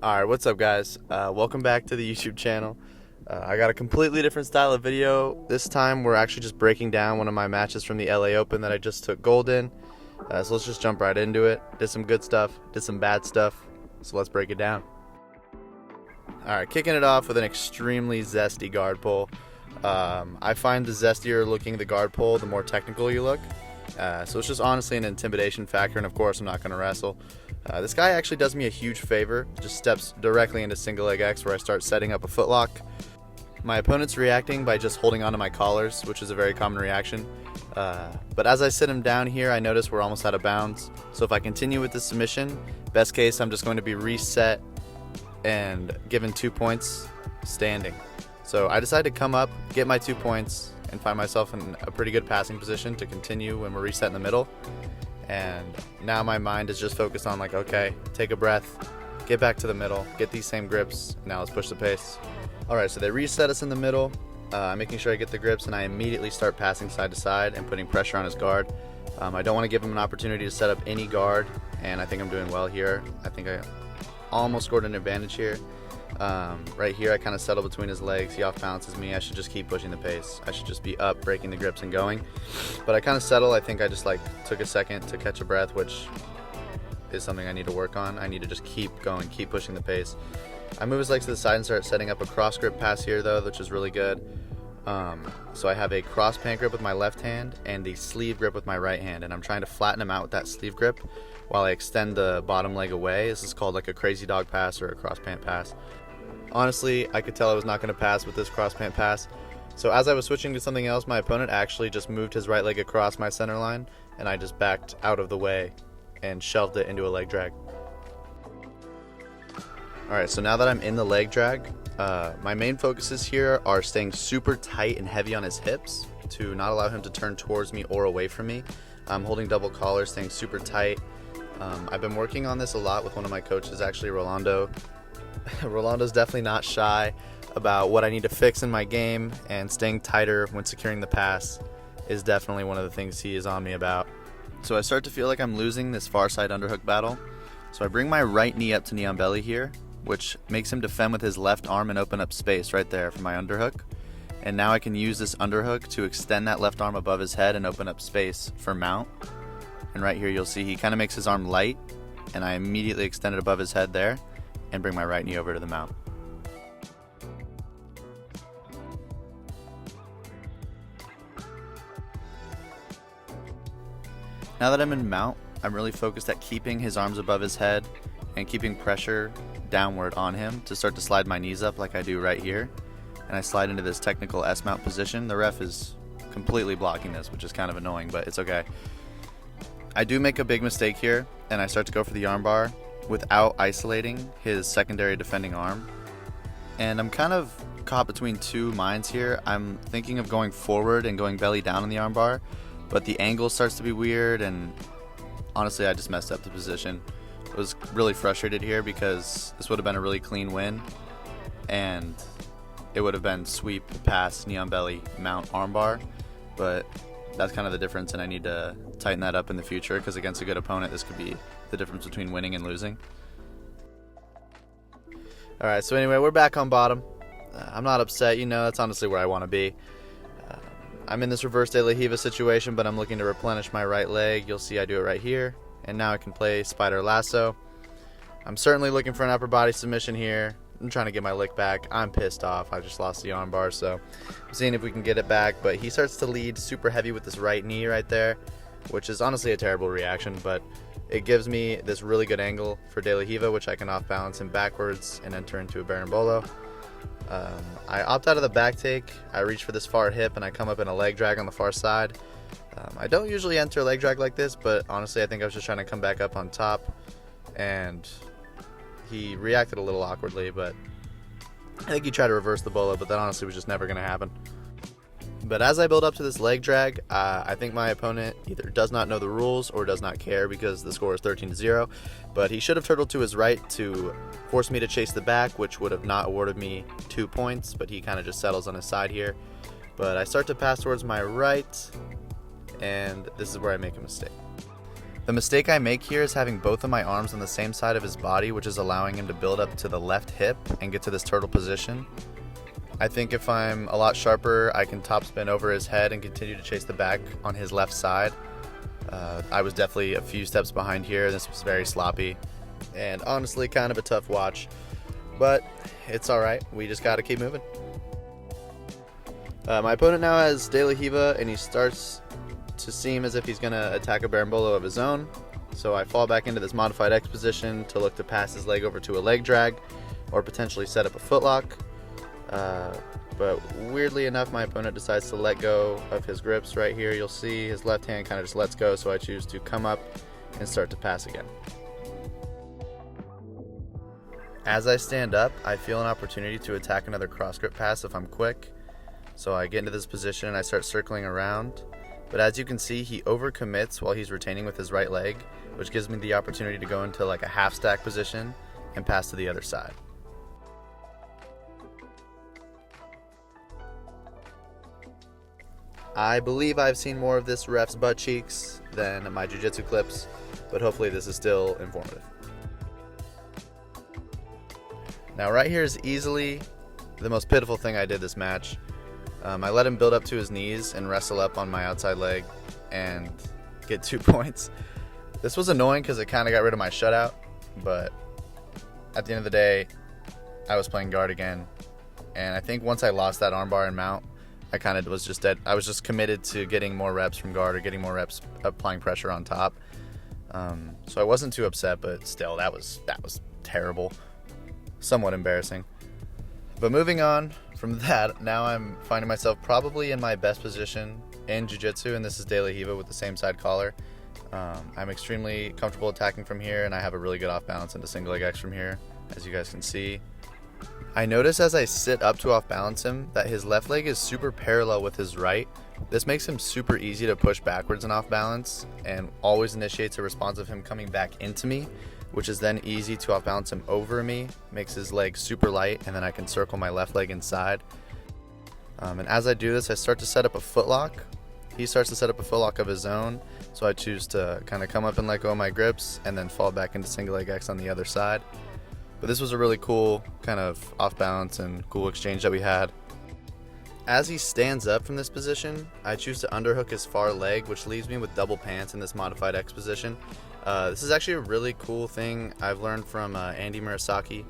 Alright, what's up guys? Welcome back to the YouTube channel. I got a completely different style of video. This time we're actually just breaking down one of my matches from the LA Open that I just took gold in. So let's just jump right into it. Did some good stuff, did some bad stuff, so let's break it down. Alright, kicking it off with an extremely zesty guard pull. I find the zestier looking the guard pull, the more technical you look. So it's just honestly an intimidation factor, and of course I'm not going to wrestle. This guy actually does me a huge favor, just steps directly into single leg X where I start setting up a footlock. My opponent's reacting by just holding onto my collars, which is a very common reaction. But as I sit him down here, I notice we're almost out of bounds. So if I continue with the submission, best case I'm just going to be reset and given 2 points standing. So I decide to come up, get my 2 points, and find myself in a pretty good passing position to continue when we're reset in the middle. And now my mind is just focused on like, okay, take a breath, get back to the middle, get these same grips, now let's push the pace. Alright, so they reset us in the middle, making sure I get the grips, and I immediately start passing side to side and putting pressure on his guard. I don't want to give him an opportunity to set up any guard, and I think I'm doing well here. I think I almost scored an advantage here. Right here I kind of settle between his legs, he off balances me. I should just keep pushing the pace. I should just be up, breaking the grips and going. But I kind of settle. I think I just took a second to catch a breath, which is something I need to work on. I need to just keep going, keep pushing the pace. I move his legs to the side and start setting up a cross grip pass here though, which is really good. So I have a cross pant grip with my left hand and the sleeve grip with my right hand, and I'm trying to flatten him out with that sleeve grip while I extend the bottom leg away. This is called like a crazy dog pass or a cross pant pass. Honestly, I could tell I was not going to pass with this cross pant pass. So as I was switching to something else, my opponent actually just moved his right leg across my center line, and I just backed out of the way and shoved it into a leg drag. Alright, so now that I'm in the leg drag, my main focuses here are staying super tight and heavy on his hips to not allow him to turn towards me or away from me. I'm holding double collar, staying super tight. I've been working on this a lot with one of my coaches, actually, Rolando. Rolando's definitely not shy about what I need to fix in my game, and staying tighter when securing the pass is definitely one of the things he is on me about. So I start to feel like I'm losing this far side underhook battle. So I bring my right knee up to knee on belly here, which makes him defend with his left arm and open up space right there for my underhook. And now I can use this underhook to extend that left arm above his head and open up space for mount. And right here you'll see he kind of makes his arm light, and I immediately extend it above his head there and bring my right knee over to the mount. Now that I'm in mount, I'm really focused at keeping his arms above his head and keeping pressure downward on him to start to slide my knees up like I do right here. And I slide into this technical S-mount position. The ref is completely blocking this, which is kind of annoying, but it's okay. I do make a big mistake here, and I start to go for the armbar without isolating his secondary defending arm. And I'm kind of caught between two minds here. I'm thinking of going forward and going belly down on the armbar, but the angle starts to be weird, and honestly I just messed up the position. I was really frustrated here because this would have been a really clean win, and it would have been sweep, pass, knee on belly, mount, armbar, but that's kind of the difference, and I need to tighten that up in the future because against a good opponent this could be the difference between winning and losing. Alright, so anyway, we're back on bottom. I'm not upset, that's honestly where I want to be. I'm in this reverse de la Riva situation, but I'm looking to replenish my right leg. You'll see I do it right here, and now I can play spider lasso. I'm certainly looking for an upper body submission here. I'm trying to get my lick back. I'm pissed off. I just lost the armbar, so I'm seeing if we can get it back. But he starts to lead super heavy with this right knee right there, which is honestly a terrible reaction, but it gives me this really good angle for de la Riva, which I can off balance him backwards and enter into a berimbolo. I opt out of the back take. I reach for this far hip and I come up in a leg drag on the far side. I don't usually enter a leg drag like this, but honestly I think I was just trying to come back up on top, and he reacted a little awkwardly, but I think he tried to reverse the bolo, but that honestly was just never going to happen. But as I build up to this leg drag, I think my opponent either does not know the rules or does not care because the score is 13-0. But he should have turtled to his right to force me to chase the back, which would have not awarded me 2 points, but he kind of just settles on his side here. But I start to pass towards my right, and this is where I make a mistake. The mistake I make here is having both of my arms on the same side of his body, which is allowing him to build up to the left hip and get to this turtle position. I think if I'm a lot sharper, I can topspin over his head and continue to chase the back on his left side. I was definitely a few steps behind here. This was very sloppy and honestly kind of a tough watch, but it's all right. We just got to keep moving. My opponent now has De La Riva, and he starts to seem as if he's going to attack a berimbolo of his own. So I fall back into this modified X position to look to pass his leg over to a leg drag or potentially set up a footlock. But weirdly enough, my opponent decides to let go of his grips right here. You'll see his left hand kind of just lets go, so I choose to come up and start to pass again. As I stand up, I feel an opportunity to attack another cross grip pass if I'm quick. So I get into this position and I start circling around. But as you can see, he overcommits while he's retaining with his right leg, which gives me the opportunity to go into like a half stack position and pass to the other side. I believe I've seen more of this ref's butt cheeks than my jiu-jitsu clips, but hopefully this is still informative. Now right here is easily the most pitiful thing I did this match. I let him build up to his knees and wrestle up on my outside leg and get 2 points. This was annoying because it kind of got rid of my shutout, but at the end of the day, I was playing guard again. And I think once I lost that armbar and mount, I kind of was just dead. I was just committed to getting more reps from guard or getting more reps applying pressure on top. So I wasn't too upset, but still, that was terrible. Somewhat embarrassing. But moving on from that, now I'm finding myself probably in my best position in jiu-jitsu, and this is De La Riva with the same side collar. I'm extremely comfortable attacking from here, and I have a really good off balance into single leg X from here, as you guys can see. I notice as I sit up to off balance him that his left leg is super parallel with his right. This makes him super easy to push backwards and off balance, and always initiates a response of him coming back into me, which is then easy to off balance him over me, makes his leg super light, and then I can circle my left leg inside. And as I do this, I start to set up a footlock. He starts to set up a footlock of his own, so I choose to kind of come up and let go of my grips and then fall back into single leg X on the other side. But this was a really cool kind of off balance and cool exchange that we had. As he stands up from this position, I choose to underhook his far leg, which leaves me with double pants in this modified X position. This is actually a really cool thing I've learned from Andy Murasaki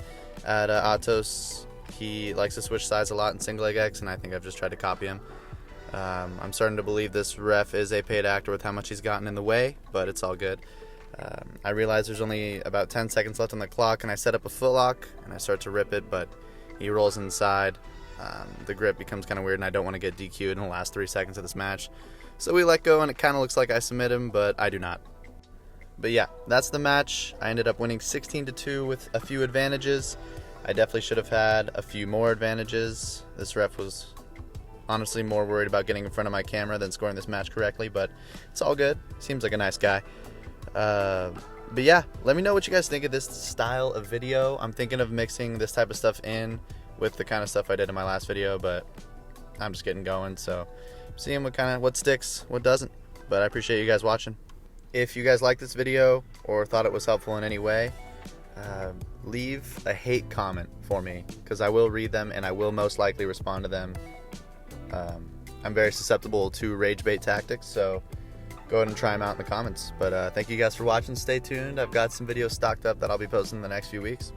at Atos. He likes to switch sides a lot in single leg X, and I think I've just tried to copy him. I'm starting to believe this ref is a paid actor with how much he's gotten in the way, but it's all good. I realize there's only about 10 seconds left on the clock, and I set up a footlock, and I start to rip it, but he rolls inside. The grip becomes kind of weird, and I don't want to get DQ'd in the last 3 seconds of this match. So we let go, and it kind of looks like I submit him, but I do not. But yeah, that's the match. I ended up winning 16-2 with a few advantages. I definitely should have had a few more advantages. This ref was honestly more worried about getting in front of my camera than scoring this match correctly, but it's all good. Seems like a nice guy. But yeah, let me know what you guys think of this style of video. I'm thinking of mixing this type of stuff in with the kind of stuff I did in my last video, but I'm just getting going, so seeing what sticks, what doesn't. But I appreciate you guys watching. If you guys liked this video or thought it was helpful in any way, leave a hate comment for me, because I will read them and I will most likely respond to them. I'm very susceptible to rage bait tactics, so go ahead and try them out in the comments. But thank you guys for watching. Stay tuned. I've got some videos stocked up that I'll be posting in the next few weeks.